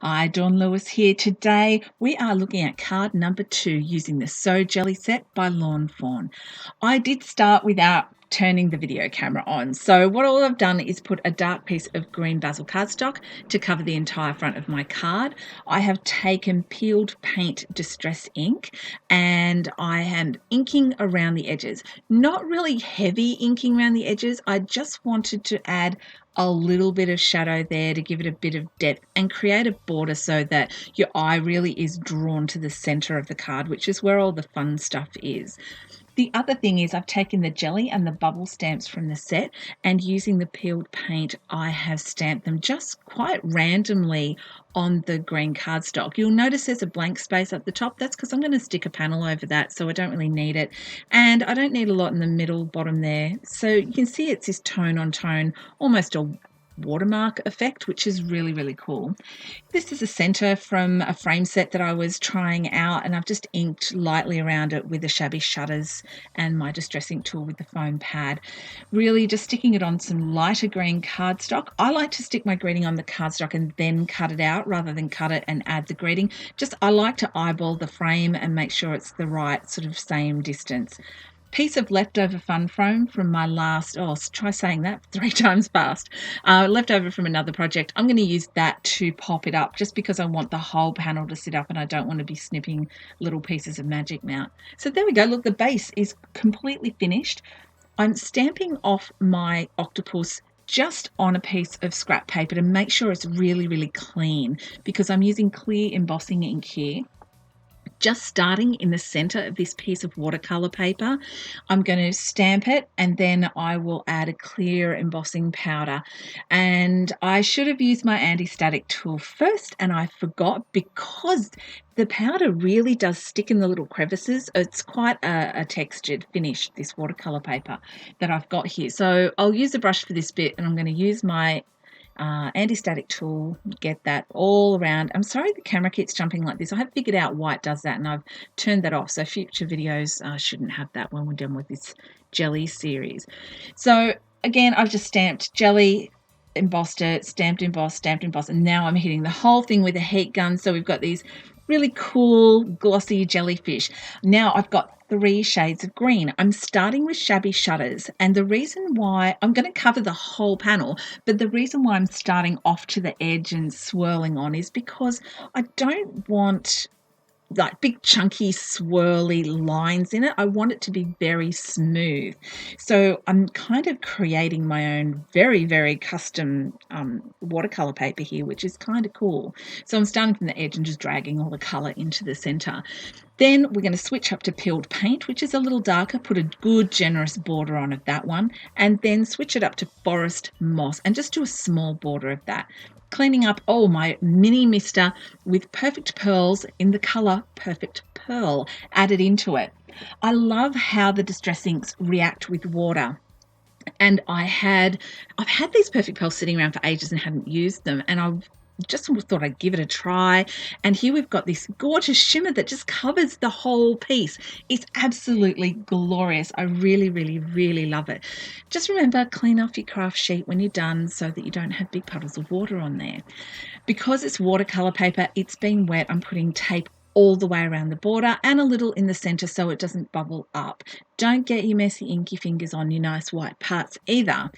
Hi, Dawn Lewis here. Today we are looking at card number 2 using the So Jelly set by Lawn Fawn. I did start without turning the video camera on. So what all I've done is put a dark piece of green basil cardstock to cover the entire front of my card. I have taken peeled paint distress ink and I am inking around the edges. Not really heavy inking around the edges. I just wanted to add a little bit of shadow there to give it a bit of depth and create a border so that your eye really is drawn to the center of the card, which is where all the fun stuff is. The other thing is I've taken the jelly and the bubble stamps from the set, and using the peeled paint, I have stamped them just quite randomly on the green cardstock. You'll notice there's a blank space at the top. That's because I'm going to stick a panel over that, so I don't really need it. And I don't need a lot in the middle bottom there. So you can see it's this tone on tone, almost a watermark effect, which is really, really cool. This is a center from a frame set that I was trying out, and I've just inked lightly around it with the shabby shutters and my distress ink tool with the foam pad. Really just sticking it on some lighter green cardstock. I like to stick my greeting on the cardstock and then cut it out rather than cut it and add the greeting. I like to eyeball the frame and make sure it's the right sort of same distance. Piece of leftover fun foam from my last, try saying that 3 times fast, leftover from another project. I'm going to use that to pop it up just because I want the whole panel to sit up and I don't want to be snipping little pieces of magic mount. So there we go. Look, the base is completely finished. I'm stamping off my octopus just on a piece of scrap paper to make sure it's really, really clean because I'm using clear embossing ink here. Just starting in the center of this piece of watercolor paper, I'm going to stamp it and then I will add a clear embossing powder. And I should have used my anti-static tool first and I forgot because the powder really does stick in the little crevices. It's quite a textured finish, this watercolor paper that I've got here. So I'll use a brush for this bit and I'm going to use my anti-static tool, get that all around. I'm sorry the camera keeps jumping like this. I have figured out why it does that and I've turned that off, so future videos shouldn't have that when we're done with this jelly series. So again, I've just stamped jelly, embossed it, stamped, embossed, and now I'm hitting the whole thing with a heat gun. So we've got these really cool glossy jellyfish. Now I've got 3 shades of green. I'm starting with shabby shutters, and the reason why I'm going to cover the whole panel, but the reason why I'm starting off to the edge and swirling on is because I don't want like big chunky swirly lines in it. I want it to be very smooth. So I'm kind of creating my own very, very custom watercolor paper here, which is kind of cool. So I'm starting from the edge and just dragging all the color into the center. Then we're going to switch up to peeled paint, which is a little darker, put a good generous border on of that one, and then switch it up to forest moss and just do a small border of that. Cleaning up, my mini mister with perfect pearls in the color Perfect Pearl added into it. I love how the distress inks react with water. And I've had these perfect pearls sitting around for ages and hadn't used them, and I've just thought I'd give it a try. And here we've got this gorgeous shimmer that just covers the whole piece. It's absolutely glorious. I really, really, really love it. Just remember, clean off your craft sheet when you're done so that you don't have big puddles of water on there. Because it's watercolor paper, it's been wet, I'm putting tape all the way around the border and a little in the center so it doesn't bubble up. Don't get your messy inky fingers on your nice white parts either.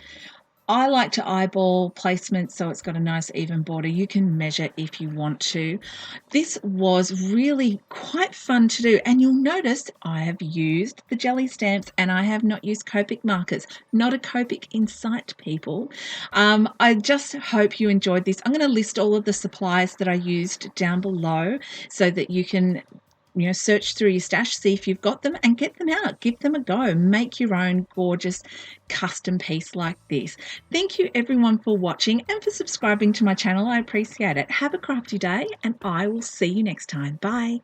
I like to eyeball placement so it's got a nice even border. You can measure if you want to. This was really quite fun to do, and you'll notice I have used the jelly stamps and I have not used Copic markers. Not a Copic in sight, people. I just hope you enjoyed this. I'm going to list all of the supplies that I used down below so that you can search through your stash, see if you've got them and get them out. Give them a go. Make your own gorgeous custom piece like this. Thank you everyone for watching and for subscribing to my channel. I appreciate it. Have a crafty day and I will see you next time. Bye.